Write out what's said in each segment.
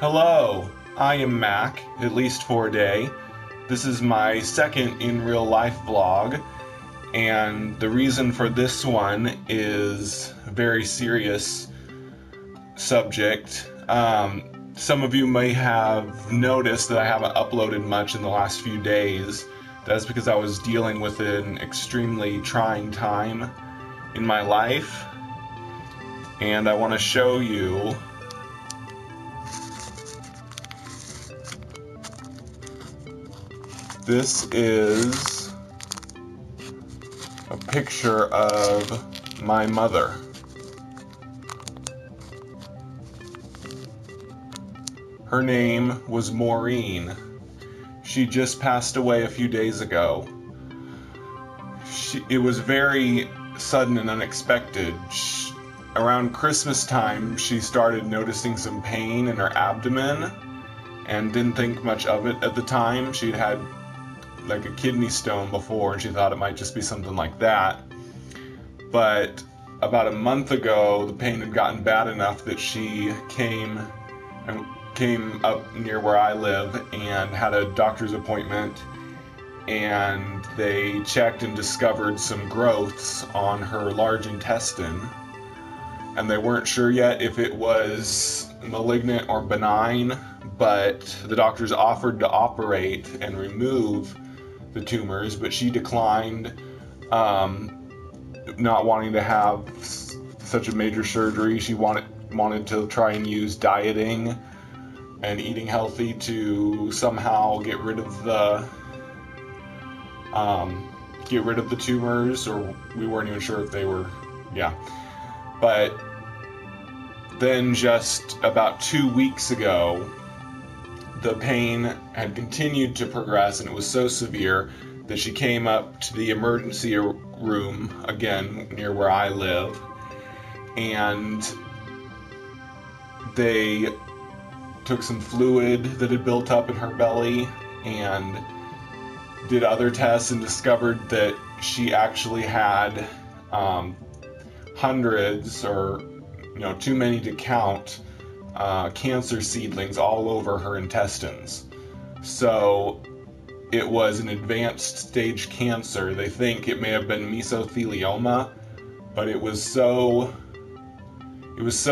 Hello, I am Mac, at least for a day. This is my second in real life vlog, and the reason for this one is a very serious subject. Some of you may have noticed that I haven't uploaded much in the last few days. That's because I was dealing with an extremely trying time in my life, and I want to show you this is a picture of my mother. Her name was Maureen. She just passed away a few days ago. It was very sudden and unexpected. Around Christmas time, she started noticing some pain in her abdomen and didn't think much of it at the time. She'd had like a kidney stone before and she thought it might just be something like that. But about a month ago, the pain had gotten bad enough that she came up near where I live and had a doctor's appointment, and they checked and discovered some growths on her large intestine, and they weren't sure yet if it was malignant or benign, but the doctors offered to operate and remove the tumors, but she declined, not wanting to have such a major surgery. She wanted to try and use dieting and eating healthy to somehow get rid of the tumors, or we weren't even sure if they were, But then just about 2 weeks ago, the pain had continued to progress, and it was so severe that she came up to the emergency room again near where I live, and they took some fluid that had built up in her belly and did other tests and discovered that she actually had hundreds, or too many to count, cancer seedlings all over her intestines. So it was an advanced stage cancer. They think it may have been mesothelioma, but it was so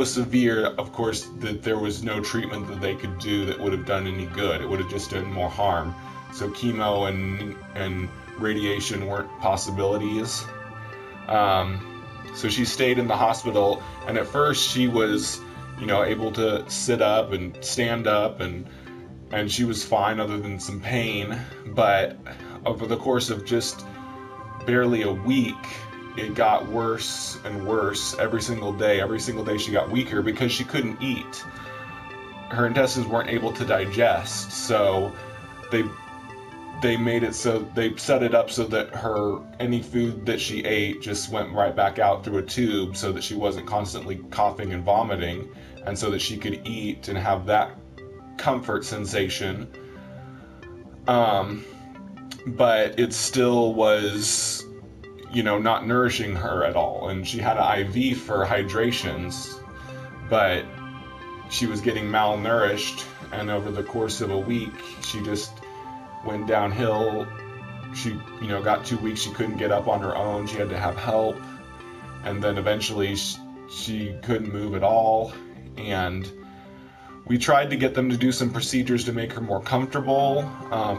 severe, of course, that there was no treatment that they could do that would have done any good. It would have just done more harm. So chemo and radiation weren't possibilities. So she stayed in the hospital, and at first she was, able to sit up and stand up, and she was fine other than some pain. But over the course of just barely a week, it got worse and worse every single day. Every single day she got weaker because she couldn't eat. Her intestines weren't able to digest, so they made it so they set it up so that any food that she ate just went right back out through a tube, so that she wasn't constantly coughing and vomiting, and so that she could eat and have that comfort sensation. But it still was, not nourishing her at all. And she had an IV for hydrations, but she was getting malnourished, and over the course of a week, she just went downhill. She, got 2 weeks, she couldn't get up on her own, she had to have help, and then eventually she couldn't move at all, and we tried to get them to do some procedures to make her more comfortable,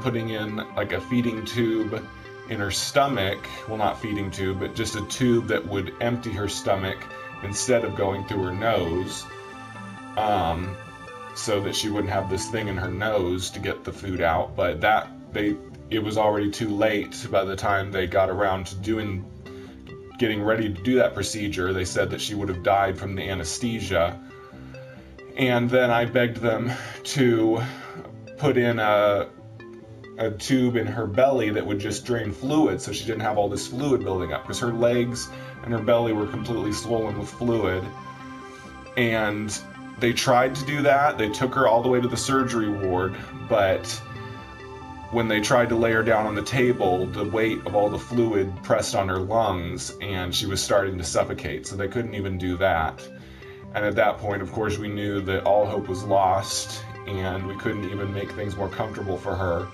putting in like a feeding tube in her stomach. Well, not feeding tube, but just a tube that would empty her stomach instead of going through her nose, so that she wouldn't have this thing in her nose to get the food out. But it was already too late by the time they got around to getting ready to do that procedure. They said that she would have died from the anesthesia. And then I begged them to put in a tube in her belly that would just drain fluid, so she didn't have all this fluid building up, because her legs and her belly were completely swollen with fluid. And they tried to do that. They took her all the way to the surgery ward, but when they tried to lay her down on the table, the weight of all the fluid pressed on her lungs, and she was starting to suffocate, so they couldn't even do that. And at that point, of course, we knew that all hope was lost, and we couldn't even make things more comfortable for her.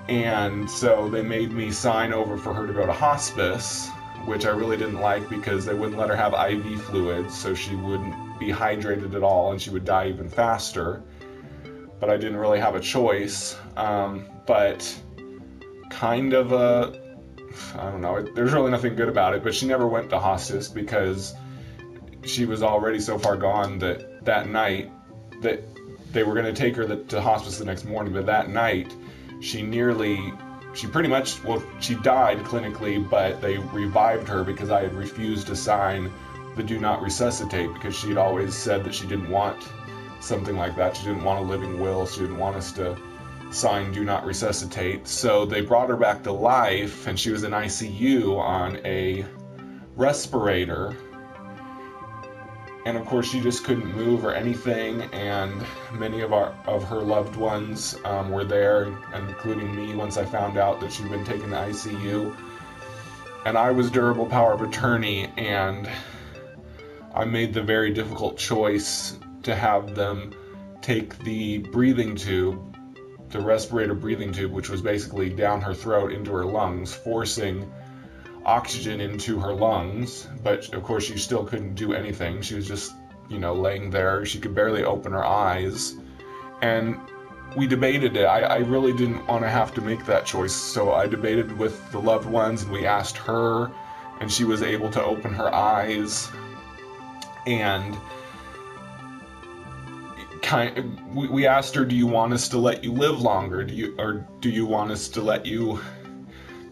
And so they made me sign over for her to go to hospice, which I really didn't like because they wouldn't let her have IV fluids, so she wouldn't be hydrated at all and she would die even faster. But I didn't really have a choice. But kind of I don't know, there's really nothing good about it, but she never went to hospice because she was already so far gone that night that they were going to take her to hospice the next morning, but that night she pretty much, well, she died clinically, but they revived her because I had refused to sign the do not resuscitate because she had always said that she didn't want something like that. She didn't want a living will. She didn't want us to sign do not resuscitate. So they brought her back to life, and she was in ICU on a respirator. And of course, she just couldn't move or anything, and many of her loved ones were there, including me, once I found out that she'd been taken to ICU. And I was durable power of attorney, and I made the very difficult choice to have them take the breathing tube, the respirator breathing tube, which was basically down her throat into her lungs, forcing oxygen into her lungs, but of course she still couldn't do anything. She was just, laying there. She could barely open her eyes. And we debated it. I really didn't want to have to make that choice, so I debated with the loved ones, and we asked her, and she was able to open her eyes. And we asked her, do you want us to let you live longer? Do you want us to let you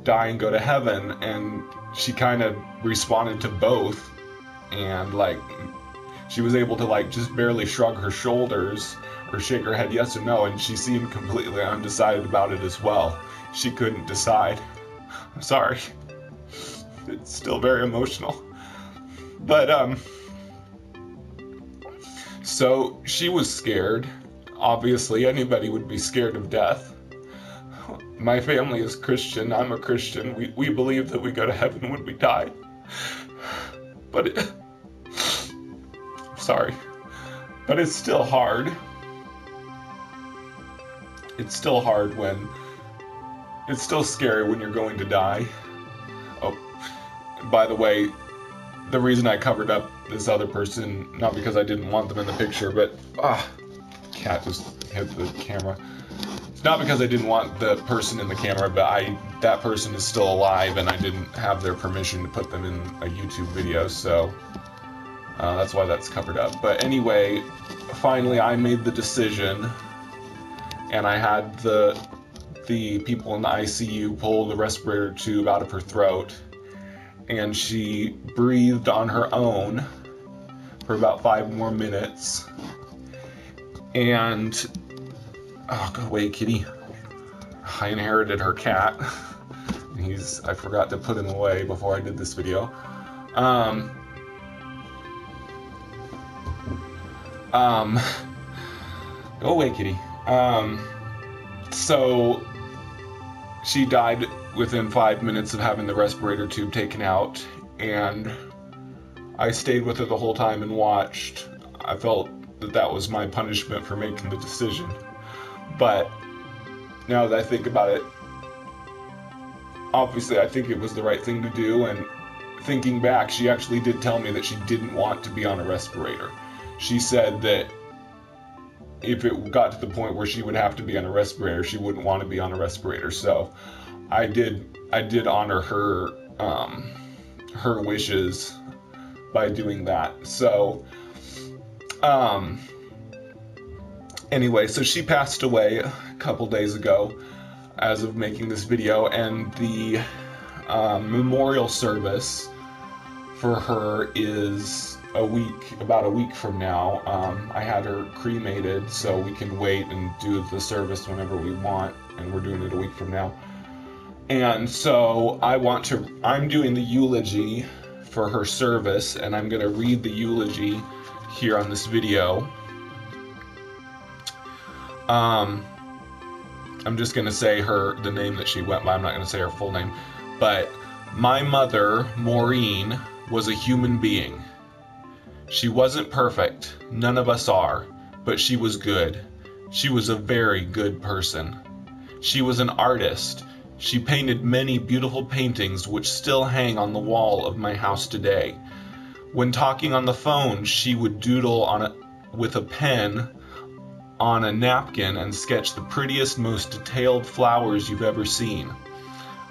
die and go to heaven? And she kind of responded to both, and she was able to just barely shrug her shoulders or shake her head yes or no, and she seemed completely undecided about it as well. She couldn't decide. I'm sorry. It's still very emotional. But so she was scared. Obviously, anybody would be scared of death. My family is Christian. I'm a Christian. We believe that we go to heaven when we die. But sorry. But it's still hard. It's still hard it's still scary when you're going to die. Oh, by the way, the reason I covered up this other person, not because I didn't want them in the picture, but cat just hit the camera. It's not because I didn't want the person in the camera, but that person is still alive, and I didn't have their permission to put them in a YouTube video, so that's why that's covered up. But anyway, finally I made the decision, and I had the people in the ICU pull the respirator tube out of her throat, and she breathed on her own for about 5 more minutes. And go away, kitty. I inherited her cat. I forgot to put him away before I did this video. Go away, kitty. So she died within 5 minutes of having the respirator tube taken out, and I stayed with her the whole time and watched. I felt that was my punishment for making the decision. But now that I think about it, obviously I think it was the right thing to do, and thinking back, she actually did tell me that she didn't want to be on a respirator. She said that if it got to the point where she would have to be on a respirator, she wouldn't want to be on a respirator. So I did honor her her wishes by doing that. So anyway, so she passed away a couple days ago as of making this video, and the memorial service for her is about a week from now. I had her cremated, so we can wait and do the service whenever we want, and we're doing it a week from now. And so I'm doing the eulogy for her service, and I'm going to read the eulogy here on this video. I'm just going to say the name that she went by. I'm not going to say her full name. But my mother, Maureen, was a human being. She wasn't perfect. None of us are. But she was good. She was a very good person. She was an artist. She painted many beautiful paintings which still hang on the wall of my house today. When talking on the phone, she would doodle with a pen on a napkin and sketch the prettiest, most detailed flowers you've ever seen.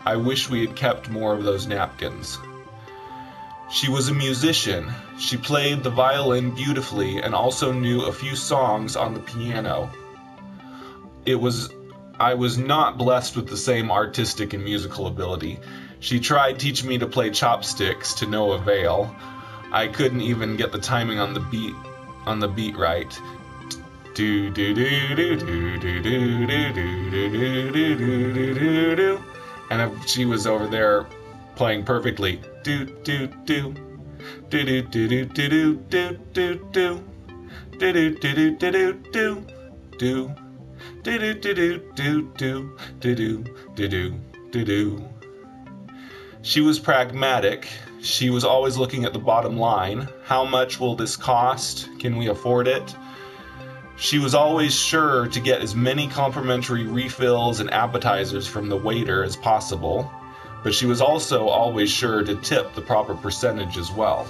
I wish we had kept more of those napkins. She was a musician. She played the violin beautifully and also knew a few songs on the piano. I was not blessed with the same artistic and musical ability. She tried teaching me to play chopsticks to no avail. I couldn't even get the timing on the beat right. Do do do do do do do do do do do do do. And she was over there playing perfectly. Do do do do do do do do do do do do do do do do do do. Do do do do do do do do do. She was pragmatic. She was always looking at the bottom line. How much will this cost? Can we afford it? She was always sure to get as many complimentary refills and appetizers from the waiter as possible, but she was also always sure to tip the proper percentage as well.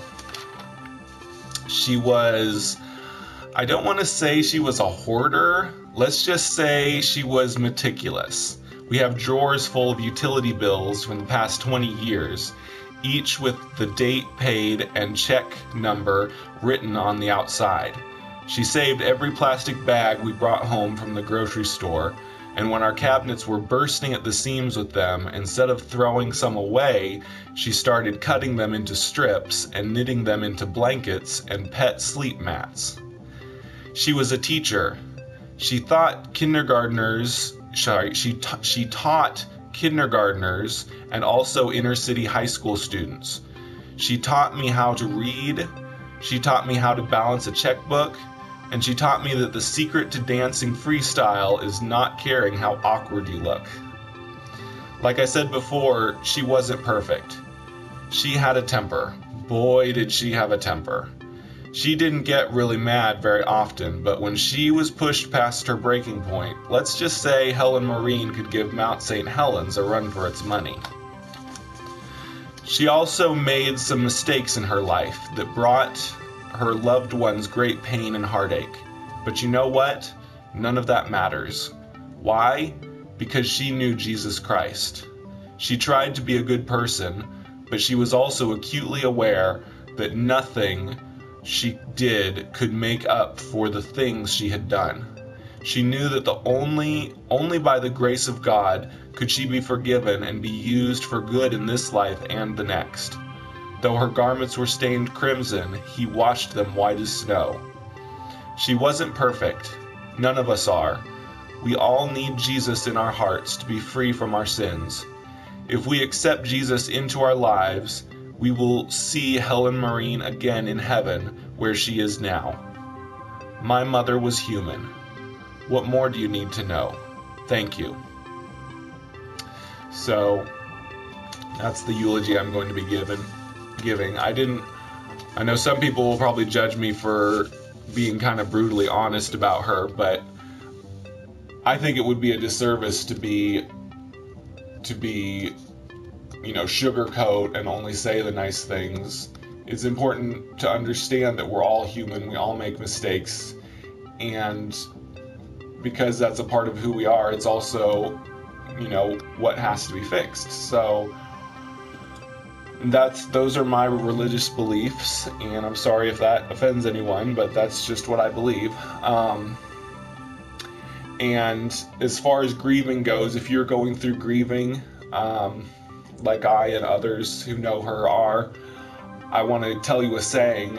I don't want to say she was a hoarder. Let's just say she was meticulous. We have drawers full of utility bills from the past 20 years, each with the date paid and check number written on the outside. She saved every plastic bag we brought home from the grocery store, and when our cabinets were bursting at the seams with them, instead of throwing some away, she started cutting them into strips and knitting them into blankets and pet sleep mats. She was a teacher. She taught kindergartners and also inner city high school students. She taught me how to read. She taught me how to balance a checkbook. And she taught me that the secret to dancing freestyle is not caring how awkward you look. Like I said before, she wasn't perfect. She had a temper. Boy, did she have a temper. She didn't get really mad very often, but when she was pushed past her breaking point, let's just say Helen Marine could give Mount St. Helens a run for its money. She also made some mistakes in her life that brought her loved ones great pain and heartache. But you know what? None of that matters. Why? Because she knew Jesus Christ. She tried to be a good person, but she was also acutely aware that nothing she did could make up for the things she had done. She knew that only by the grace of God could she be forgiven and be used for good in this life and the next. Though her garments were stained crimson, he washed them white as snow. She wasn't perfect. None of us are. We all need Jesus in our hearts to be free from our sins. If we accept Jesus into our lives, we will see Helen Marine again in heaven, where she is now. My mother was human. What more do you need to know? Thank you. So, that's the eulogy I'm going to be giving. I know some people will probably judge me for being kind of brutally honest about her, but I think it would be a disservice to be sugarcoat and only say the nice things. It's important to understand that we're all human, we all make mistakes, and because that's a part of who we are, it's also, what has to be fixed. So those are my religious beliefs, and I'm sorry if that offends anyone, but that's just what I believe. And as far as grieving goes, if you're going through grieving, like I and others who know her are, I want to tell you a saying.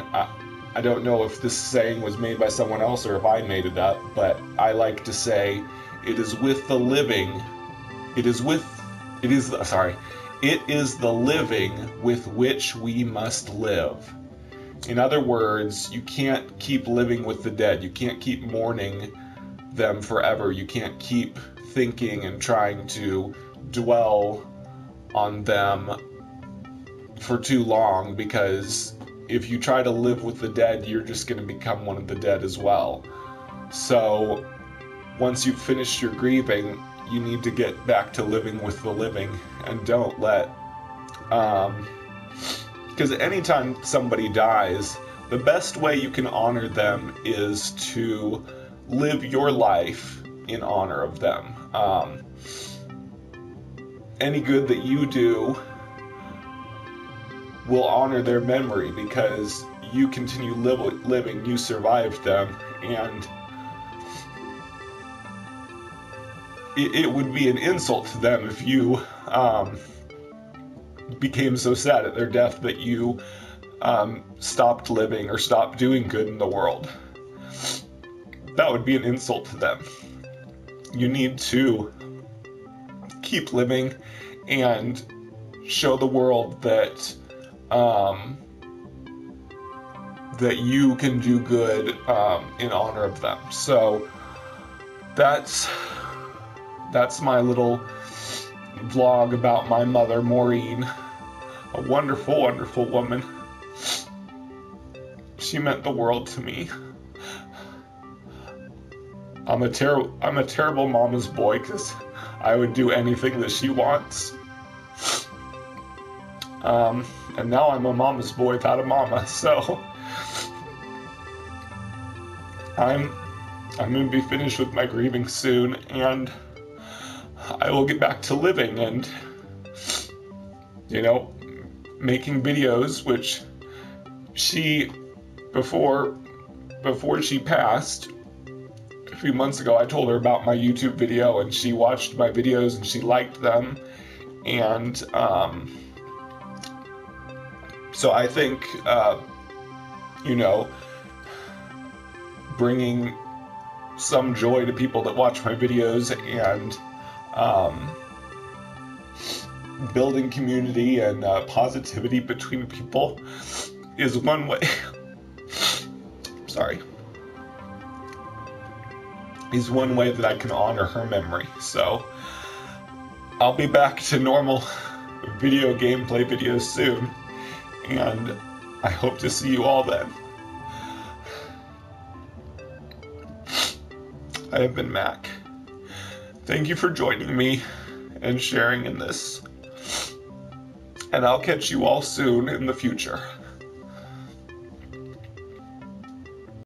I don't know if this saying was made by someone else or if I made it up, but I like to say, it is the living with which we must live. In other words, you can't keep living with the dead. You can't keep mourning them forever. You can't keep thinking and trying to dwell on them for too long, because if you try to live with the dead, you're just going to become one of the dead as well. So once you've finished your grieving, you need to get back to living with the living, and don't let, because anytime somebody dies, the best way you can honor them is to live your life in honor of them. Any good that you do will honor their memory because you continue living, you survived them, and it would be an insult to them if you became so sad at their death that you stopped living or stopped doing good in the world. That would be an insult to them. You need to keep living and show the world that that you can do good in honor of them. So that's my little vlog about my mother, Maureen. A wonderful, wonderful woman. She meant the world to me. I'm a terrible mama's boy because I would do anything that she wants. And now I'm a mama's boy without a mama, so I'm gonna be finished with my grieving soon, and I will get back to living and, you know, making videos, which she, before she passed, a few months ago, I told her about my YouTube video, and she watched my videos and she liked them, and so I think, you know, bringing some joy to people that watch my videos and building community and positivity between people is one way. Sorry. Is one way that I can honor her memory. So I'll be back to normal video gameplay videos soon, and I hope to see you all then. I have been Mac. Thank you for joining me and sharing in this. And I'll catch you all soon in the future.